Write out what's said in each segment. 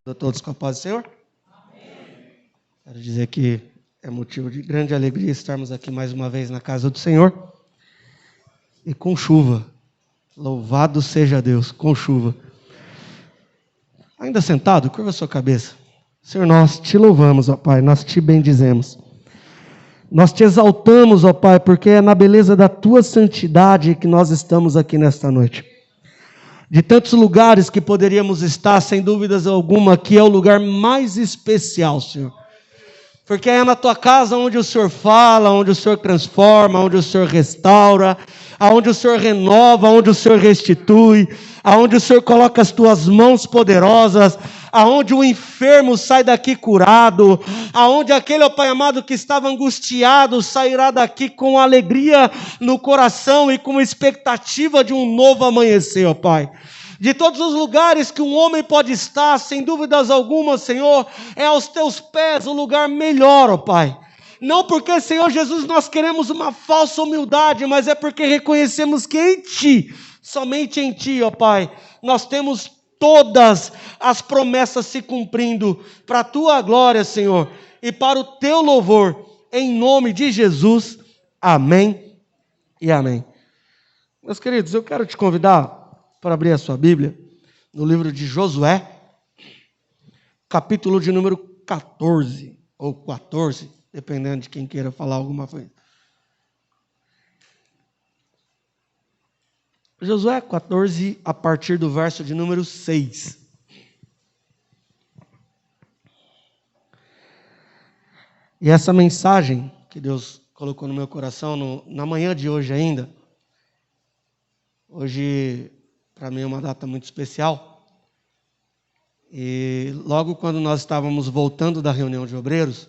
A todos com a paz do Senhor. Amém. Quero dizer que é motivo de grande alegria estarmos aqui mais uma vez na casa do Senhor e com chuva. Louvado seja Deus, com chuva. Ainda sentado, curva a sua cabeça. Senhor, nós te louvamos, ó Pai, nós te bendizemos. Nós te exaltamos, ó Pai, porque é na beleza da tua santidade que nós estamos aqui nesta noite. De tantos lugares que poderíamos estar, sem dúvidas alguma, aqui é o lugar mais especial, Senhor. Porque é na tua casa onde o Senhor fala, onde o Senhor transforma, onde o Senhor restaura, aonde o Senhor renova, onde o Senhor restitui, aonde o Senhor coloca as tuas mãos poderosas, aonde o enfermo sai daqui curado, aonde aquele, ó Pai amado, que estava angustiado, sairá daqui com alegria no coração e com expectativa de um novo amanhecer, ó Pai. De todos os lugares que um homem pode estar, sem dúvidas alguma, Senhor, é aos teus pés o lugar melhor, ó Pai. Não porque, Senhor Jesus, nós queremos uma falsa humildade, mas é porque reconhecemos que em Ti, somente em Ti, ó Pai, nós temos todas as promessas se cumprindo para a Tua glória, Senhor, e para o Teu louvor, em nome de Jesus. Amém e amém. Meus queridos, eu quero te convidar para abrir a sua Bíblia no livro de Josué, capítulo de número 14, ou 14, dependendo de quem queira falar alguma coisa. Josué 14, a partir do verso de número 6. E essa mensagem que Deus colocou no meu coração na manhã de hoje ainda, hoje para mim é uma data muito especial, e logo quando nós estávamos voltando da reunião de obreiros,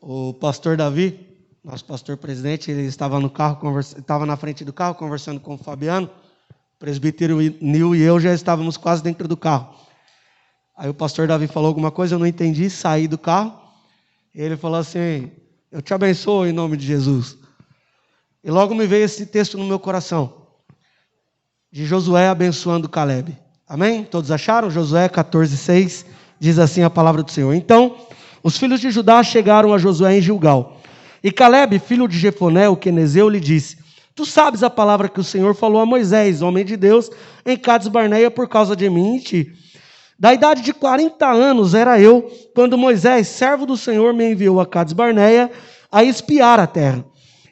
o pastor Davi, nosso pastor presidente, ele estava no carro, estava na frente do carro conversando com o Fabiano, o presbítero Nil e eu já estávamos quase dentro do carro. Aí o pastor Davi falou alguma coisa, eu não entendi, saí do carro, e ele falou assim: eu te abençoo em nome de Jesus. E logo me veio esse texto no meu coração, de Josué abençoando Caleb. Amém? Todos acharam? Josué 14:6 diz assim a palavra do Senhor. Então, os filhos de Judá chegaram a Josué em Gilgal. E Caleb, filho de Jefoné, o quenezeu, lhe disse: tu sabes a palavra que o Senhor falou a Moisés, homem de Deus, em Cades Barneia, por causa de mim e ti. Da idade de 40 anos era eu, quando Moisés, servo do Senhor, me enviou a Cades Barneia a espiar a terra.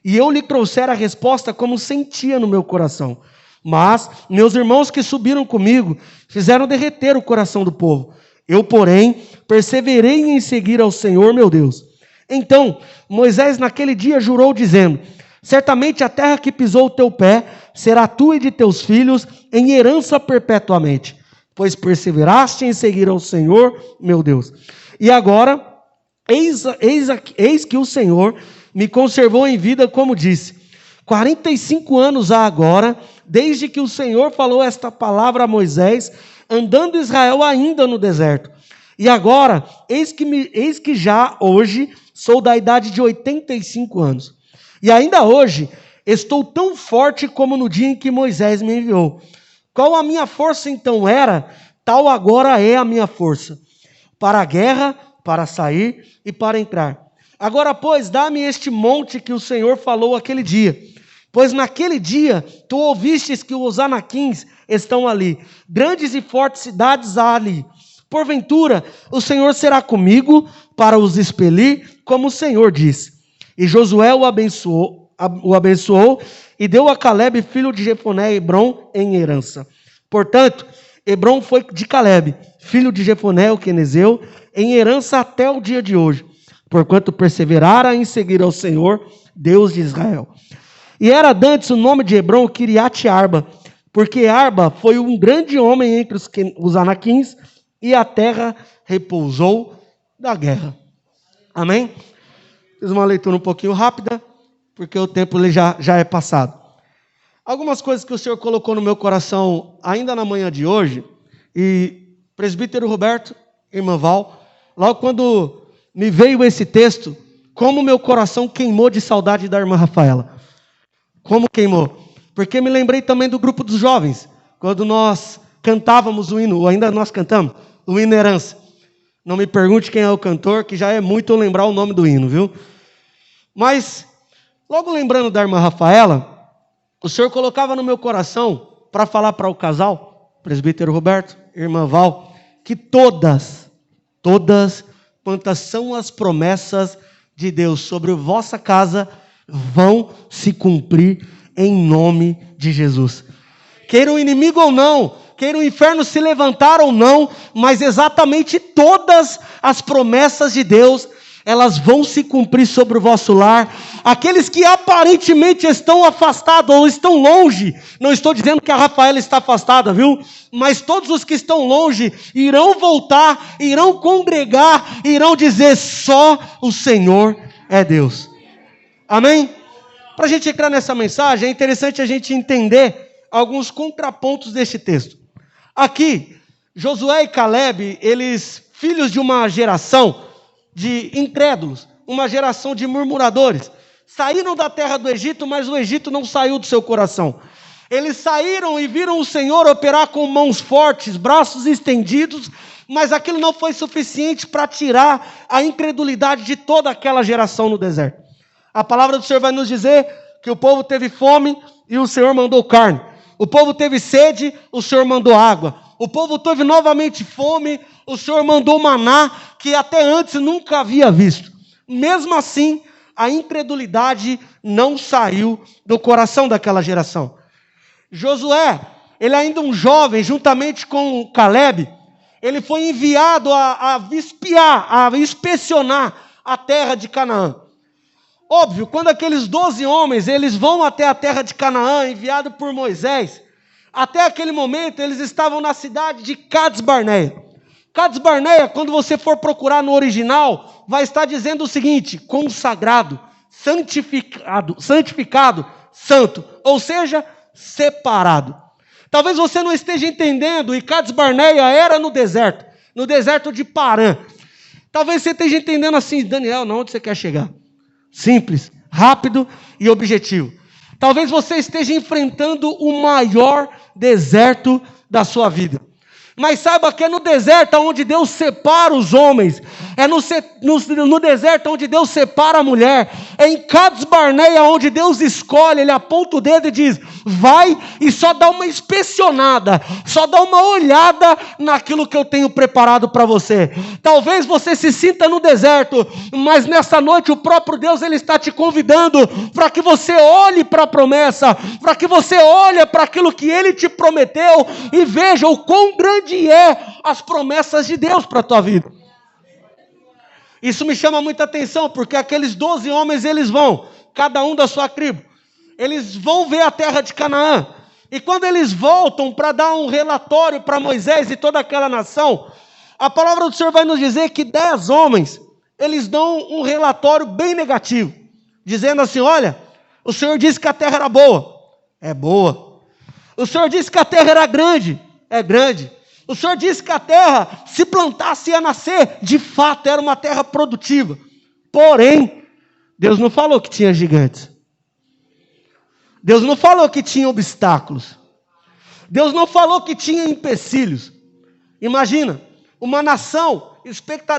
E eu lhe trouxera a resposta como sentia no meu coração. Mas meus irmãos que subiram comigo fizeram derreter o coração do povo. Eu, porém, perseverei em seguir ao Senhor meu Deus. Então Moisés naquele dia jurou, dizendo: certamente a terra que pisou o teu pé será tua e de teus filhos em herança perpetuamente, pois perseveraste em seguir ao Senhor meu Deus. E agora, eis que o Senhor me conservou em vida, como disse. 45 anos há agora, desde que o Senhor falou esta palavra a Moisés, andando Israel ainda no deserto. E agora, eis que já hoje sou da idade de 85 anos. E ainda hoje estou tão forte como no dia em que Moisés me enviou. Qual a minha força então era, tal agora é a minha força. Para a guerra, para sair e para entrar. Agora, pois, dá-me este monte que o Senhor falou aquele dia. Pois naquele dia tu ouvistes que os anaquins estão ali, grandes e fortes cidades há ali. Porventura, o Senhor será comigo para os expelir, como o Senhor disse. E Josué o abençoou e deu a Caleb, filho de Jefoné, Hebrom em herança. Portanto, Hebrom foi de Caleb, filho de Jefoné, o quenezeu, em herança até o dia de hoje, porquanto perseverara em seguir ao Senhor, Deus de Israel. E era dantes o nome de Hebrom Kiriat Arba, porque Arba foi um grande homem entre os anaquins, e a terra repousou da guerra. Amém? Fiz uma leitura um pouquinho rápida, porque o tempo já é passado. Algumas coisas que o Senhor colocou no meu coração ainda na manhã de hoje, e presbítero Roberto, irmã Val, logo quando me veio esse texto, como meu coração queimou de saudade da irmã Rafaela. Como queimou? Porque me lembrei também do grupo dos jovens, quando nós cantávamos o hino, ou ainda nós cantamos, o hino Herança. Não me pergunte quem é o cantor, que já é muito eu lembrar o nome do hino, viu? Mas, logo lembrando da irmã Rafaela, o Senhor colocava no meu coração para falar para o casal, presbítero Roberto, irmã Val, que todas quantas são as promessas de Deus sobre a vossa casa, vão se cumprir em nome de Jesus. Queira o inimigo ou não, queira o inferno se levantar ou não, mas exatamente todas as promessas de Deus, elas vão se cumprir sobre o vosso lar. Aqueles que aparentemente estão afastados ou estão longe, não estou dizendo que a Rafaela está afastada, viu? Mas todos os que estão longe irão voltar, irão congregar, irão dizer: só o Senhor é Deus. Amém? Para a gente entrar nessa mensagem, é interessante a gente entender alguns contrapontos deste texto. Aqui, Josué e Caleb, eles, filhos de uma geração de incrédulos, uma geração de murmuradores, saíram da terra do Egito, mas o Egito não saiu do seu coração. Eles saíram e viram o Senhor operar com mãos fortes, braços estendidos, mas aquilo não foi suficiente para tirar a incredulidade de toda aquela geração no deserto. A palavra do Senhor vai nos dizer que o povo teve fome e o Senhor mandou carne. O povo teve sede, o Senhor mandou água. O povo teve novamente fome, o Senhor mandou maná, que até antes nunca havia visto. Mesmo assim, a incredulidade não saiu do coração daquela geração. Josué, ele ainda um jovem, juntamente com Caleb, ele foi enviado a espiar, a inspecionar a terra de Canaã. Óbvio, quando aqueles 12 homens, eles vão até a terra de Canaã, enviado por Moisés, até aquele momento eles estavam na cidade de Cades Barneia. Cades Barneia, quando você for procurar no original, vai estar dizendo o seguinte: consagrado, santificado, santo, ou seja, separado. Talvez você não esteja entendendo, e Cades Barneia era no deserto de Parã. Talvez você esteja entendendo assim: Daniel, onde você quer chegar? Simples, rápido e objetivo. Talvez você esteja enfrentando o maior deserto da sua vida. Mas saiba que é no deserto onde Deus separa os homens. É no deserto onde Deus separa a mulher. É em Cades Barneia onde Deus escolhe. Ele aponta o dedo e diz: vai e só dá uma inspecionada. Só dá uma olhada naquilo que eu tenho preparado para você. Talvez você se sinta no deserto, mas nessa noite o próprio Deus, ele está te convidando para que você olhe para a promessa, para que você olhe para aquilo que ele te prometeu e veja o quão grande as promessas de Deus para a tua vida. Isso me chama muita atenção, porque aqueles 12 homens, eles vão, cada um da sua tribo, eles vão ver a terra de Canaã, e quando eles voltam para dar um relatório para Moisés e toda aquela nação, a palavra do Senhor vai nos dizer que 10 homens, eles dão um relatório bem negativo, dizendo assim: olha, o Senhor disse que a terra era boa, é boa. O Senhor disse que a terra era grande, é grande. O Senhor disse que a terra, se plantasse, ia nascer. De fato, era uma terra produtiva. Porém, Deus não falou que tinha gigantes. Deus não falou que tinha obstáculos. Deus não falou que tinha empecilhos. Imagina, uma nação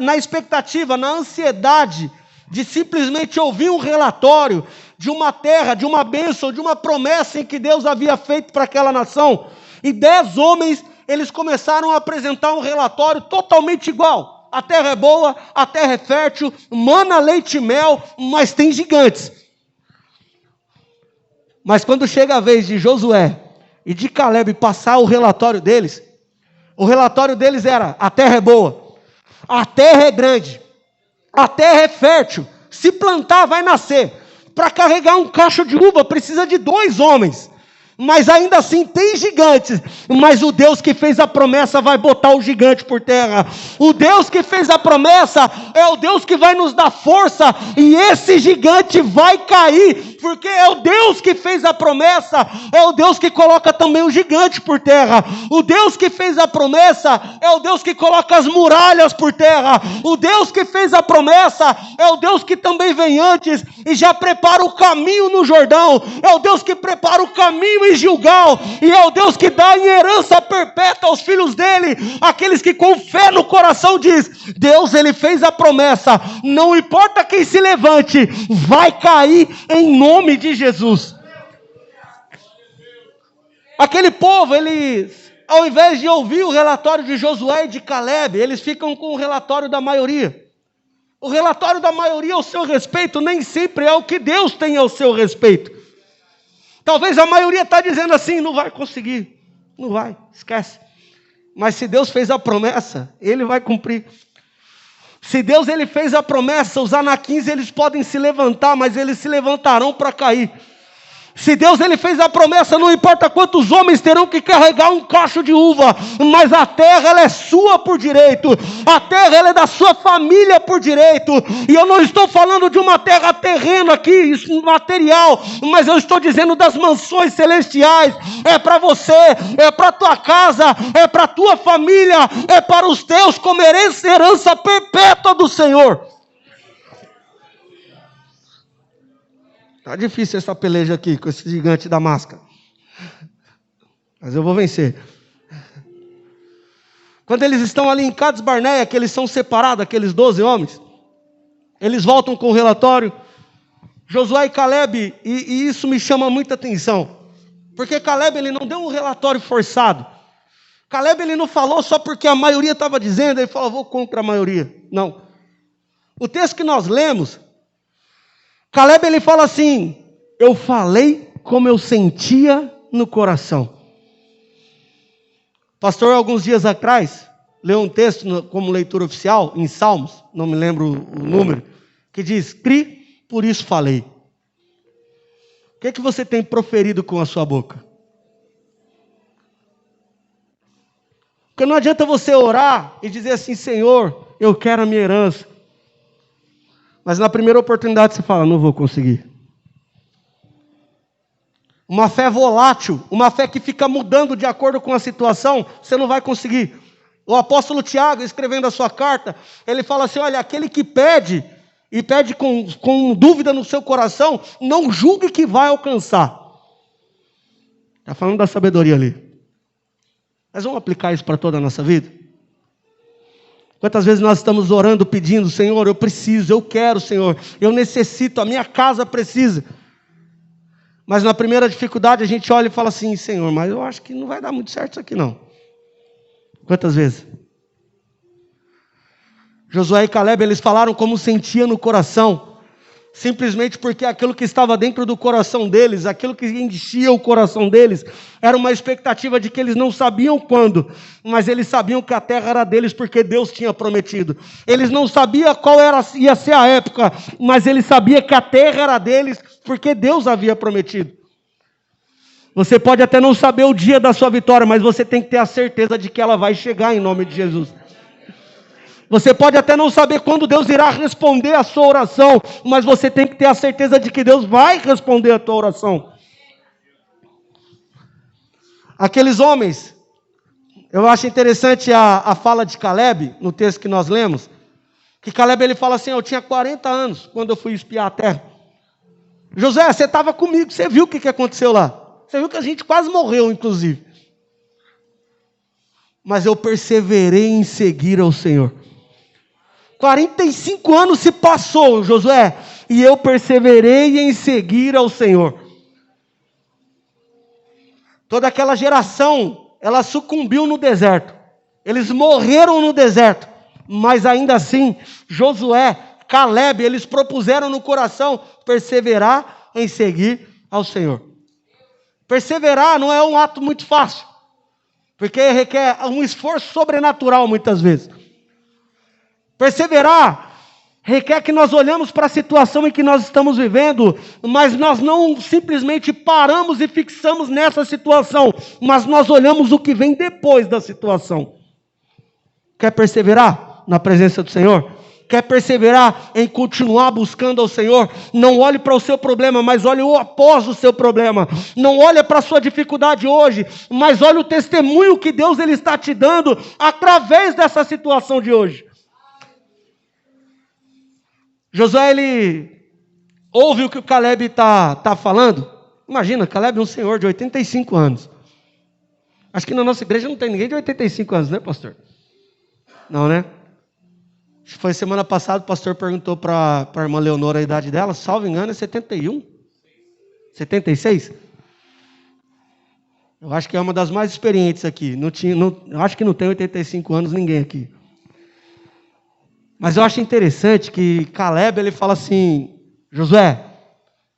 na expectativa, na ansiedade de simplesmente ouvir um relatório de uma terra, de uma bênção, de uma promessa em que Deus havia feito para aquela nação. E 10 homens, eles começaram a apresentar um relatório totalmente igual. A terra é boa, a terra é fértil, mana leite e mel, mas tem gigantes. Mas quando chega a vez de Josué e de Caleb passar o relatório deles era: a terra é boa, a terra é grande, a terra é fértil, se plantar vai nascer. Para carregar um cacho de uva precisa de 2 homens. Mas ainda assim tem gigantes, mas o Deus que fez a promessa vai botar o gigante por terra. O Deus que fez a promessa é o Deus que vai nos dar força, e esse gigante vai cair porque é o Deus que fez a promessa, é o Deus que coloca também o gigante por terra. O Deus que fez a promessa é o Deus que coloca as muralhas por terra. O Deus que fez a promessa é o Deus que também vem antes e já prepara o caminho no Jordão. É o Deus que prepara o caminho em Gilgal, e é o Deus que dá em herança perpétua aos filhos dele, aqueles que com fé no coração diz: Deus, ele fez a promessa, não importa quem se levante, vai cair em nome de Jesus. Aquele povo, eles, ao invés de ouvir o relatório de Josué e de Caleb, eles ficam com o relatório da maioria. O relatório da maioria ao seu respeito nem sempre é o que Deus tem ao seu respeito. Talvez a maioria está dizendo assim: não vai conseguir, não vai, esquece. Mas se Deus fez a promessa, Ele vai cumprir. Se Deus ele fez a promessa, os anaquins eles podem se levantar, mas eles se levantarão para cair. Se Deus ele fez a promessa, não importa quantos homens terão que carregar um cacho de uva, mas a terra ela é sua por direito, a terra ela é da sua família por direito, e eu não estou falando de uma terra terrena aqui, isso material, mas eu estou dizendo das mansões celestiais. É para você, é para tua casa, é para tua família, é para os teus como herança perpétua do Senhor. Está difícil essa peleja aqui com esse gigante da máscara. Mas eu vou vencer. Quando eles estão ali em Cades Barneia, que eles são separados, aqueles 12 homens, eles voltam com o relatório, Josué e Caleb, e isso me chama muita atenção, porque Caleb ele não deu um relatório forçado. Caleb ele não falou só porque a maioria estava dizendo, ele falou: vou contra a maioria. Não. O texto que nós lemos, Caleb ele fala assim: eu falei como eu sentia no coração. Pastor, alguns dias atrás, leu um texto como leitura oficial, em Salmos, não me lembro o número, que diz: cri, por isso falei. O que é que você tem proferido com a sua boca? Porque não adianta você orar e dizer assim: Senhor, eu quero a minha herança. Mas na primeira oportunidade você fala: não vou conseguir. Uma fé volátil, uma fé que fica mudando de acordo com a situação, você não vai conseguir. O apóstolo Tiago, escrevendo a sua carta, ele fala assim: olha, aquele que pede, e pede com dúvida no seu coração, não julgue que vai alcançar. Está falando da sabedoria ali. Mas vamos aplicar isso para toda a nossa vida? Quantas vezes nós estamos orando, pedindo: Senhor, eu preciso, eu quero, Senhor, eu necessito, a minha casa precisa. Mas na primeira dificuldade a gente olha e fala assim: Senhor, mas eu acho que não vai dar muito certo isso aqui não. Quantas vezes? Josué e Caleb, eles falaram como sentia no coração, simplesmente porque aquilo que estava dentro do coração deles, aquilo que enchia o coração deles, era uma expectativa de que eles não sabiam quando, mas eles sabiam que a terra era deles porque Deus tinha prometido. Eles não sabiam qual ia ser a época, mas eles sabiam que a terra era deles porque Deus havia prometido. Você pode até não saber o dia da sua vitória, mas você tem que ter a certeza de que ela vai chegar em nome de Jesus. Você pode até não saber quando Deus irá responder a sua oração, mas você tem que ter a certeza de que Deus vai responder a tua oração. Aqueles homens, eu acho interessante a fala de Caleb, no texto que nós lemos, que Caleb ele fala assim: eu tinha 40 anos quando eu fui espiar a terra. José, você estava comigo, você viu o que aconteceu lá. Você viu que a gente quase morreu, inclusive. Mas eu perseverei em seguir ao Senhor. 45 anos se passou, Josué, e eu perseverei em seguir ao Senhor. Toda aquela geração, ela sucumbiu no deserto. Eles morreram no deserto. Mas ainda assim, Josué, Caleb, eles propuseram no coração perseverar em seguir ao Senhor. Perseverar não é um ato muito fácil, porque requer um esforço sobrenatural muitas vezes. Perseverar requer que nós olhamos para a situação em que nós estamos vivendo, mas nós não simplesmente paramos e fixamos nessa situação, mas nós olhamos o que vem depois da situação. Quer perseverar na presença do Senhor? quer perseverar em continuar buscando ao Senhor, não olhe para o seu problema, mas olhe o após o seu problema. Não olhe para a sua dificuldade hoje, mas olhe o testemunho que Deus ele está te dando através dessa situação de hoje. Josué, ele ouve o que o Caleb está falando. Imagina, Caleb é um senhor de 85 anos. Acho que na nossa igreja não tem ninguém de 85 anos, né, pastor? Não, né? Acho que foi semana passada, o pastor perguntou para a irmã Leonora a idade dela, salvo engano, é 71? 76? Eu acho que é uma das mais experientes aqui. Acho que não tem 85 anos ninguém aqui. Mas eu acho interessante que Caleb, ele fala assim, Josué,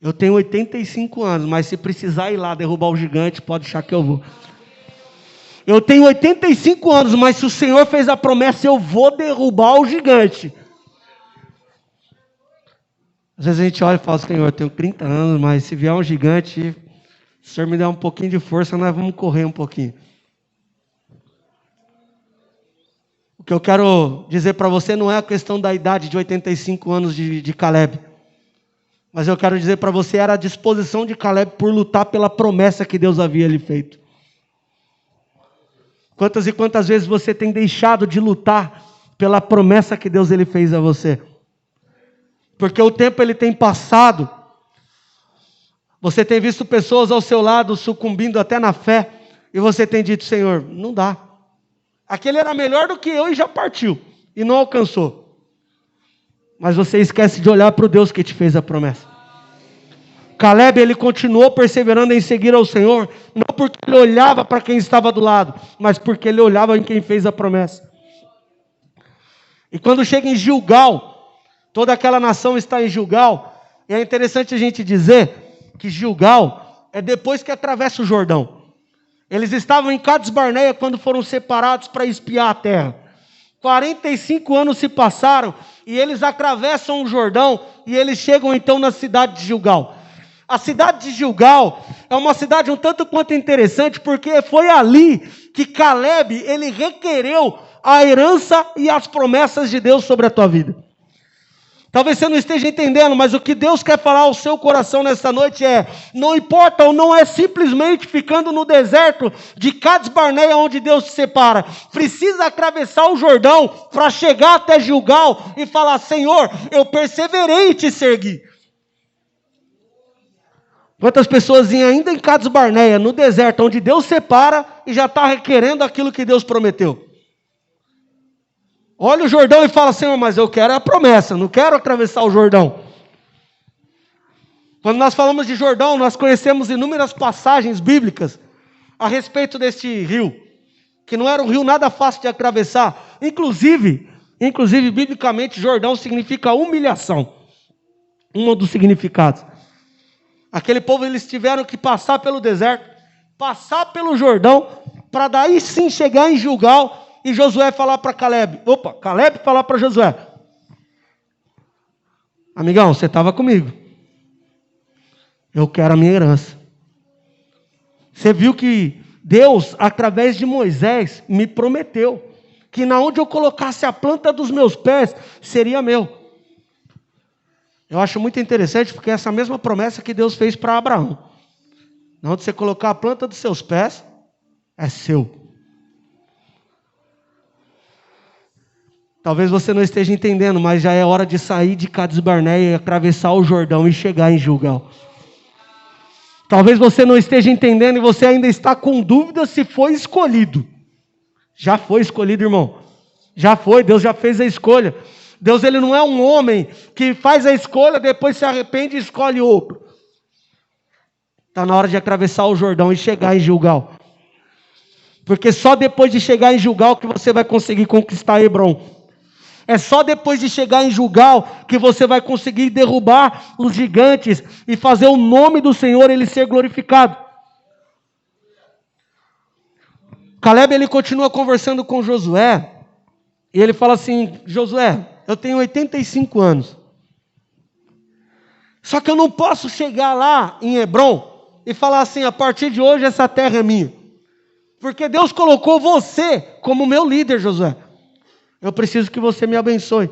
eu tenho 85 anos, mas se precisar ir lá derrubar o gigante, pode deixar que eu vou. Eu tenho 85 anos, mas se o Senhor fez a promessa, eu vou derrubar o gigante. Às vezes a gente olha e fala, Senhor, eu tenho 30 anos, mas se vier um gigante, se o Senhor me der um pouquinho de força, nós vamos correr um pouquinho. O que eu quero dizer para você não é a questão da idade de 85 anos de Caleb. Mas eu quero dizer para você, era a disposição de Caleb por lutar pela promessa que Deus havia lhe feito. Quantas e quantas vezes você tem deixado de lutar pela promessa que Deus ele fez a você? Porque o tempo ele tem passado. Você tem visto pessoas ao seu lado sucumbindo até na fé. E você tem dito, Senhor, não dá. Aquele era melhor do que eu e já partiu. E não alcançou. Mas você esquece de olhar para o Deus que te fez a promessa. Caleb, ele continuou perseverando em seguir ao Senhor, não porque ele olhava para quem estava do lado, mas porque ele olhava em quem fez a promessa. E quando chega em Gilgal, toda aquela nação está em Gilgal, e é interessante a gente dizer que Gilgal é depois que atravessa o Jordão. Eles estavam em Cades Barneia quando foram separados para espiar a terra. 45 anos se passaram e eles atravessam o Jordão e eles chegam então na cidade de Gilgal. A cidade de Gilgal é uma cidade um tanto quanto interessante, porque foi ali que Caleb, ele requereu a herança e as promessas de Deus sobre a tua vida. Talvez você não esteja entendendo, mas o que Deus quer falar ao seu coração nessa noite é, não importa ou não é simplesmente ficando no deserto de Cades Barneia onde Deus te separa. Precisa atravessar o Jordão para chegar até Gilgal e falar, Senhor, eu perseverei em te seguir. Quantas pessoas iam ainda em Cades Barneia, no deserto, onde Deus separa e já está requerendo aquilo que Deus prometeu. Olha o Jordão e fala, Senhor, mas eu quero a promessa, não quero atravessar o Jordão. Quando nós falamos de Jordão, nós conhecemos inúmeras passagens bíblicas a respeito deste rio, que não era um rio nada fácil de atravessar. Inclusive, biblicamente, Jordão significa humilhação. Um dos significados. Aquele povo, eles tiveram que passar pelo deserto, passar pelo Jordão, para daí sim chegar em Gilgal, e Josué falar para Caleb. Caleb falar para Josué. Amigão, você estava comigo. Eu quero a minha herança. Você viu que Deus, através de Moisés, me prometeu que na onde eu colocasse a planta dos meus pés, seria meu. Eu acho muito interessante, porque é essa mesma promessa que Deus fez para Abraão. Na onde você colocar a planta dos seus pés, é seu. Talvez você não esteja entendendo, mas já é hora de sair de Cades Barneia, atravessar o Jordão e chegar em Gilgal. Talvez você não esteja entendendo e você ainda está com dúvida se foi escolhido. Já foi escolhido, irmão. Já foi, Deus já fez a escolha. Deus, ele não é um homem que faz a escolha, depois se arrepende e escolhe outro. Está na hora de atravessar o Jordão e chegar em Gilgal. Porque só depois de chegar em Gilgal que você vai conseguir conquistar Hebrom. É só depois de chegar em Gilgal que você vai conseguir derrubar os gigantes e fazer o nome do Senhor ele ser glorificado. Caleb, ele continua conversando com Josué e ele fala assim, Josué, eu tenho 85 anos. Só que eu não posso chegar lá em Hebrom e falar assim, a partir de hoje essa terra é minha. Porque Deus colocou você como meu líder, Josué. Eu preciso que você me abençoe.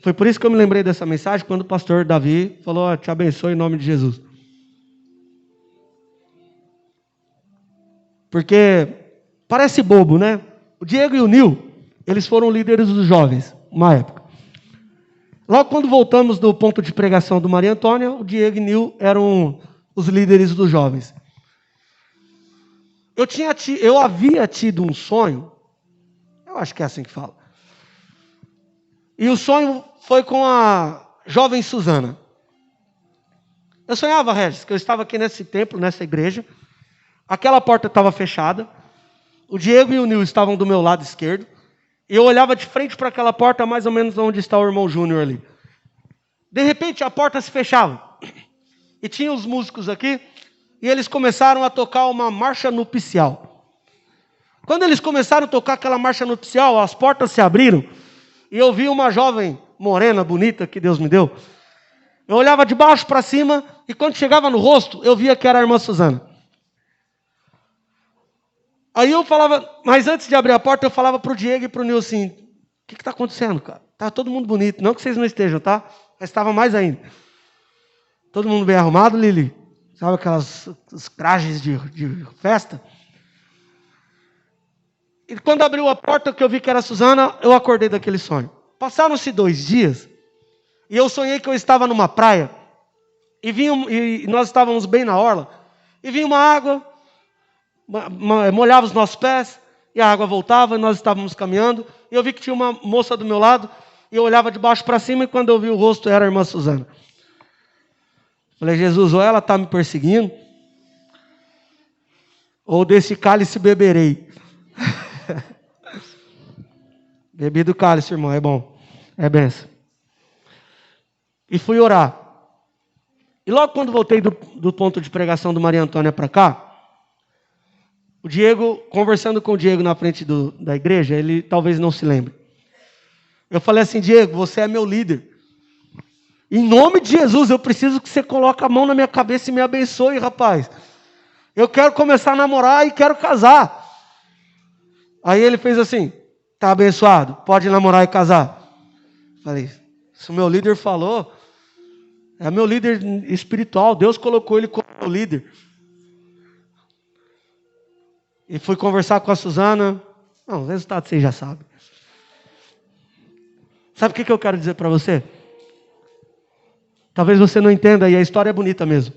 Foi por isso que eu me lembrei dessa mensagem quando o pastor Davi falou, te abençoe em nome de Jesus. Porque parece bobo, né? O Diego e o Nil, eles foram líderes dos jovens, uma época. Logo quando voltamos do ponto de pregação do Maria Antônia, o Diego e o Nil eram os líderes dos jovens. Eu havia tido um sonho, eu acho que é assim que fala. E o sonho foi com a jovem Suzana. Eu sonhava, Regis, que eu estava aqui nesse templo, nessa igreja. Aquela porta estava fechada. O Diego e o Nil estavam do meu lado esquerdo. E eu olhava de frente para aquela porta, mais ou menos onde está o irmão Júnior ali. De repente, a porta se fechava. E tinha os músicos aqui. E eles começaram a tocar uma marcha nupcial. Quando eles começaram a tocar aquela marcha nupcial, as portas se abriram. E eu vi uma jovem morena, bonita, que Deus me deu. Eu olhava de baixo para cima, e quando chegava no rosto, eu via que era a irmã Suzana. Aí eu falava, mas antes de abrir a porta, eu falava para o Diego e para o Nil assim, o que está acontecendo, cara? Tá todo mundo bonito, não que vocês não estejam, tá? Mas estava mais ainda. Todo mundo bem arrumado, Lili? Sabe aquelas trajes de festa? E quando abriu a porta, que eu vi que era a Suzana, eu acordei daquele sonho. Passaram-se 2 dias, e eu sonhei que eu estava numa praia, e nós estávamos bem na orla, e vinha uma água, molhava os nossos pés, e a água voltava, e nós estávamos caminhando, e eu vi que tinha uma moça do meu lado, e eu olhava de baixo para cima, e quando eu vi o rosto, era a irmã Suzana. Falei, Jesus, ou ela está me perseguindo, ou desse cálice beberei. Bebi do cálice, irmão, é bom. É benção. E fui orar. E logo quando voltei do ponto de pregação do Maria Antônia para cá, o Diego, conversando com o Diego na frente da igreja, ele talvez não se lembre. Eu falei assim, Diego, você é meu líder. Em nome de Jesus, eu preciso que você coloque a mão na minha cabeça e me abençoe, rapaz. Eu quero começar a namorar e quero casar. Aí ele fez assim, tá abençoado, pode namorar e casar. Falei, se o meu líder falou, é meu líder espiritual, Deus colocou ele como meu líder. E fui conversar com a Suzana. Não, o resultado você já sabe. Sabe o que eu quero dizer para você? Talvez você não entenda, e a história é bonita mesmo.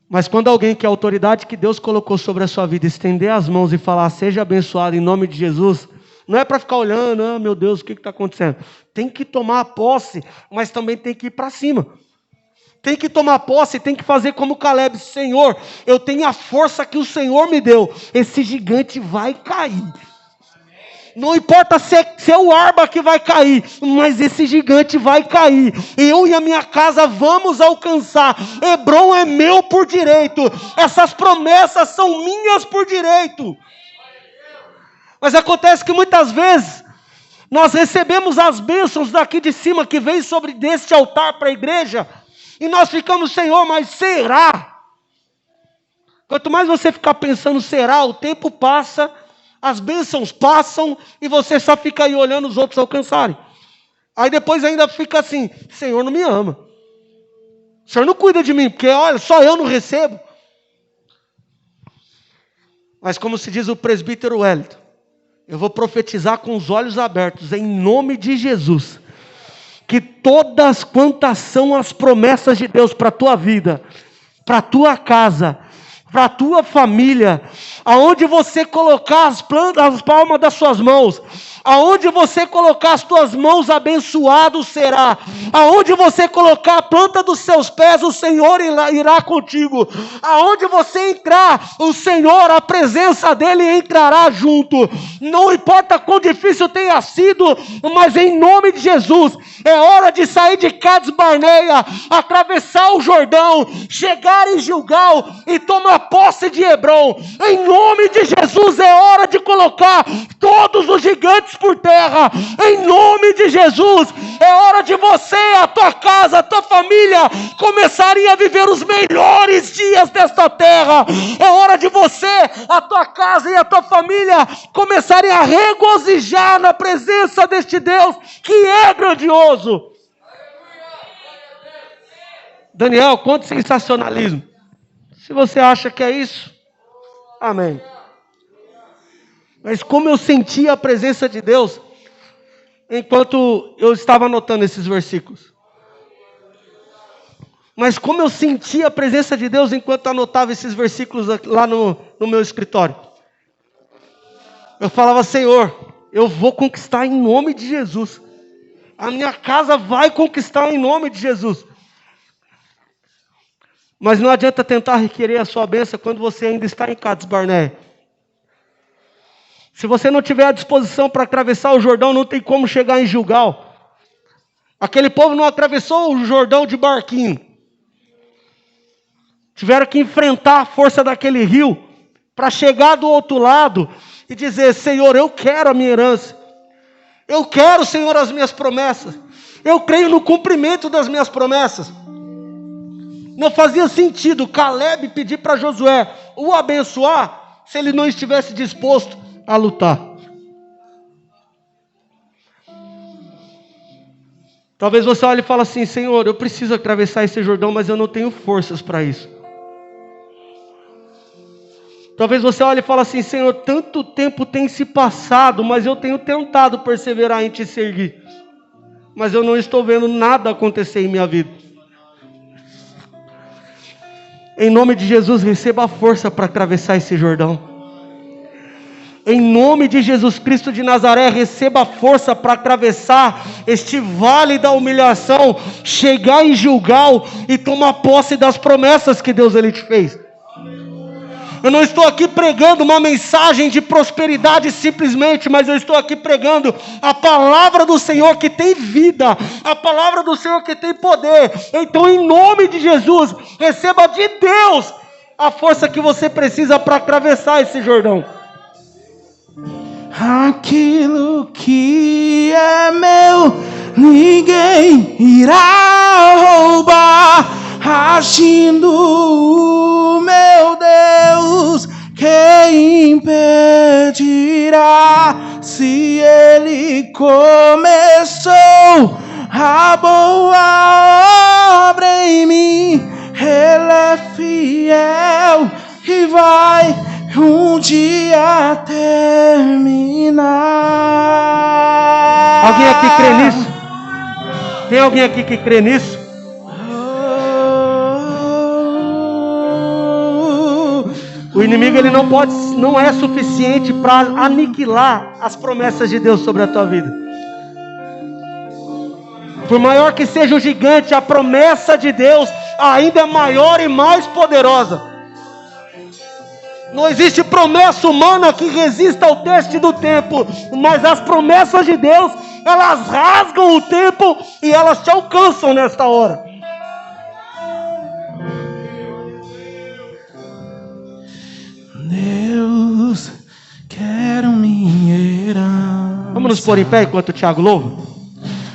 Mas quando alguém que é a autoridade que Deus colocou sobre a sua vida, estender as mãos e falar, seja abençoado em nome de Jesus, não é para ficar olhando, ah, meu Deus, o que está acontecendo? Tem que tomar posse, mas também tem que ir para cima. Tem que tomar posse, tem que fazer como Caleb, Senhor, eu tenho a força que o Senhor me deu, esse gigante vai cair. Não importa se é o Arba que vai cair, mas esse gigante vai cair. Eu e a minha casa vamos alcançar. Hebrom é meu por direito. Essas promessas são minhas por direito. Mas acontece que muitas vezes nós recebemos as bênçãos daqui de cima que vem sobre deste altar para a igreja, e nós ficamos, Senhor, mas será? Quanto mais você ficar pensando será, o tempo passa, as bênçãos passam e você só fica aí olhando os outros alcançarem. Aí depois ainda fica assim, Senhor não me ama. O Senhor não cuida de mim, porque olha, só eu não recebo. Mas como se diz o presbítero Wellington, eu vou profetizar com os olhos abertos, em nome de Jesus, que todas quantas são as promessas de Deus para a tua vida, para a tua casa, para a tua família, aonde você colocar as palmas das suas mãos, aonde você colocar as tuas mãos, abençoado será. Aonde você colocar a planta dos seus pés, o Senhor irá contigo. Aonde você entrar, o Senhor, a presença dEle entrará junto. Não importa quão difícil tenha sido, mas em nome de Jesus, é hora de sair de Cades Barneia, atravessar o Jordão, chegar em Gilgal e tomar posse de Hebrom. Em nome de Jesus, é hora de colocar todos os gigantes lançados por terra, em nome de Jesus. É hora de você, a tua casa, a tua família começarem a viver os melhores dias desta terra. É hora de você, a tua casa e a tua família começarem a regozijar na presença deste Deus que é grandioso. Daniel, quanto sensacionalismo. Se você acha que é isso, amém. Mas como eu senti a presença de Deus enquanto eu estava anotando esses versículos. Mas como eu senti a presença de Deus enquanto eu anotava esses versículos lá no meu escritório. Eu falava, Senhor, eu vou conquistar em nome de Jesus. A minha casa vai conquistar em nome de Jesus. Mas não adianta tentar requerer a sua bênção quando você ainda está em Cades Barneia. Se você não tiver a disposição para atravessar o Jordão, não tem como chegar em Gilgal. Aquele povo não atravessou o Jordão de barquinho. Tiveram que enfrentar a força daquele rio para chegar do outro lado e dizer, Senhor, eu quero a minha herança. Eu quero, Senhor, as minhas promessas. Eu creio no cumprimento das minhas promessas. Não fazia sentido Caleb pedir para Josué o abençoar se ele não estivesse disposto a lutar. Talvez você olhe e fale assim, Senhor, eu preciso atravessar esse Jordão, mas eu não tenho forças para isso. Talvez você olhe e fale assim, Senhor, tanto tempo tem se passado, mas eu tenho tentado perseverar em te seguir. Mas eu não estou vendo nada acontecer em minha vida. Em nome de Jesus, receba a força para atravessar esse Jordão. Em nome de Jesus Cristo de Nazaré, receba a força para atravessar este vale da humilhação, chegar em Gilgal e tomar posse das promessas que Deus ele te fez. Eu não estou aqui pregando uma mensagem de prosperidade simplesmente, mas eu estou aqui pregando a palavra do Senhor que tem vida, a palavra do Senhor que tem poder. Então, em nome de Jesus, receba de Deus a força que você precisa para atravessar esse Jordão. Aquilo que é meu, ninguém irá roubar. Agindo, meu Deus, quem impedirá? Se Ele começou a boa obra em mim, Ele é fiel e vai um dia terminar. Alguém aqui crê nisso? Tem alguém aqui que crê nisso? O inimigo ele não é suficiente para aniquilar as promessas de Deus sobre a tua vida. Por maior que seja o gigante, a promessa de Deus ainda é maior e mais poderosa. Não existe promessa humana que resista ao teste do tempo, mas as promessas de Deus, elas rasgam o tempo e elas te alcançam nesta hora. Deus, quero minha herança. Vamos nos pôr em pé enquanto o Tiago louva?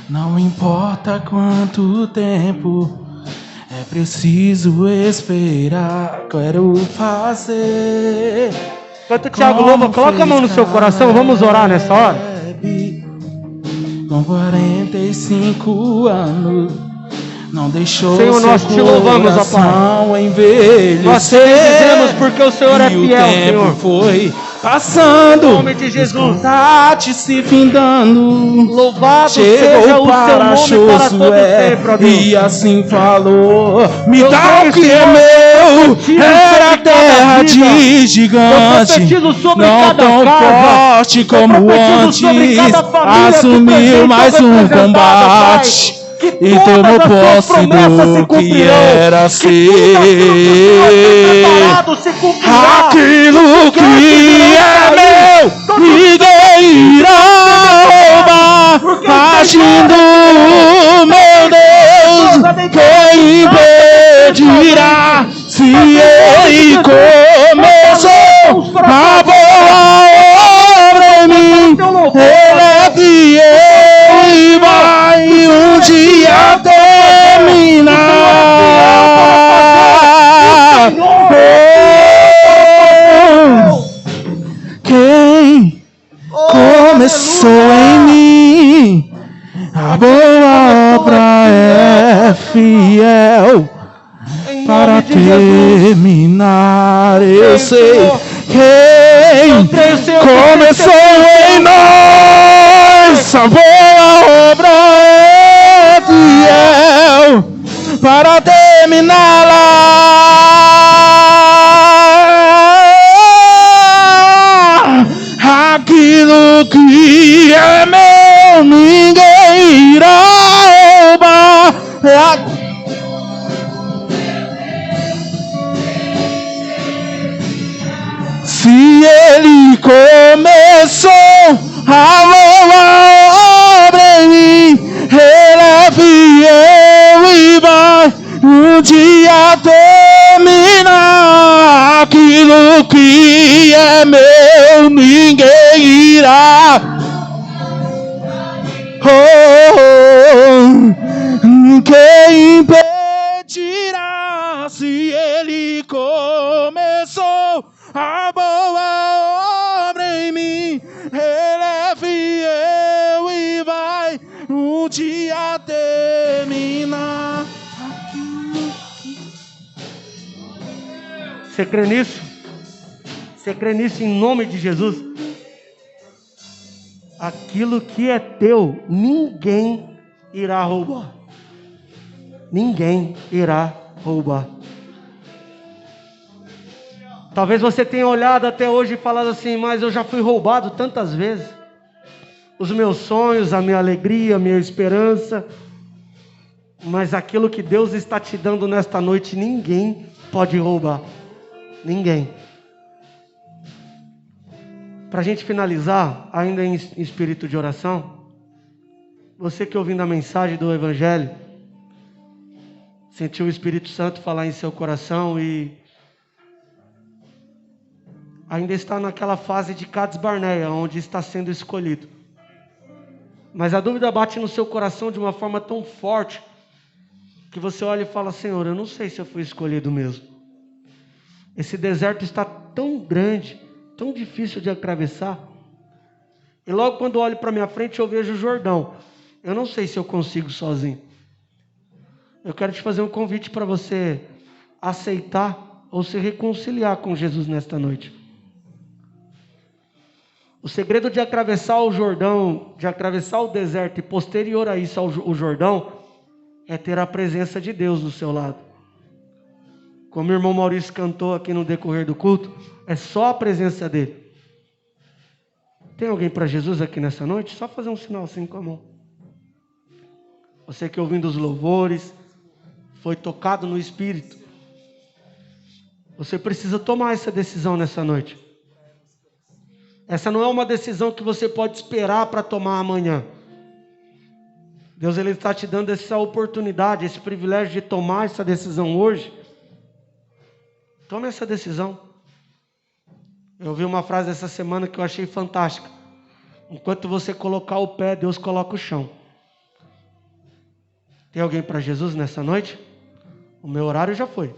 Não importa quanto tempo é preciso esperar, quero fazer. Enquanto o Tiago louva, coloca a mão no seu coração, vamos orar nessa hora. Com 45 anos, não deixou Senhor, nós te louvamos, ó Pai. Envelhecer. Nós te dizemos porque o Senhor é fiel, Senhor. Foi passando, em nome de Jesus, se findando. Louvado chegou seja o para seu nome para todo sempre, ó Deus. E assim falou: me Eu dá sei, o que é Senhor, meu. Era terra de gigante, não tão forte como antes. Assumiu mais um combate e tomou posse do que era ser. Aquilo que é meu, ninguém irá roubar. Agindo, meu Deus, quem impedirá? Se Ele começou a boa obra em mim, Ele é começou em mim, a boa obra é fiel para terminar. Eu sei quem começou em nós, a boa obra é fiel para terminá-la. Aquilo que é meu, ninguém irá roubar. Se ele começou a boa obra em mim, ele é fiel e vai um dia terminar. Aquilo que é meu, ninguém irá. Quem impedirá? Se ele começou a boa obra em mim, ele é fiel e vai um dia terminar. Você crê nisso? Você crê nisso em nome de Jesus? Aquilo que é teu, ninguém irá roubar. Ninguém irá roubar. Talvez você tenha olhado até hoje e falado assim, mas eu já fui roubado tantas vezes. Os meus sonhos, a minha alegria, a minha esperança. Mas aquilo que Deus está te dando nesta noite, ninguém pode roubar. Ninguém. Para a gente finalizar, ainda em espírito de oração, você que ouvindo a mensagem do Evangelho, sentiu o Espírito Santo falar em seu coração e ainda está naquela fase de Cades Barneia, onde está sendo escolhido. Mas a dúvida bate no seu coração de uma forma tão forte, que você olha e fala, Senhor, eu não sei se eu fui escolhido mesmo. Esse deserto está tão grande, tão difícil de atravessar. E logo quando eu olho para minha frente, eu vejo o Jordão. Eu não sei se eu consigo sozinho. Eu quero te fazer um convite para você aceitar ou se reconciliar com Jesus nesta noite. O segredo de atravessar o Jordão, de atravessar o deserto e posterior a isso o Jordão, é ter a presença de Deus do seu lado. Como o irmão Maurício cantou aqui no decorrer do culto, é só a presença dele. Tem alguém para Jesus aqui nessa noite? Só fazer um sinal assim com a mão. Você que ouvindo os louvores, foi tocado no Espírito. Você precisa tomar essa decisão nessa noite. Essa não é uma decisão que você pode esperar para tomar amanhã. Deus ele está te dando essa oportunidade, esse privilégio de tomar essa decisão hoje. Tome essa decisão. Eu ouvi uma frase essa semana que eu achei fantástica. Enquanto você colocar o pé, Deus coloca o chão. Tem alguém para Jesus nessa noite? O meu horário já foi.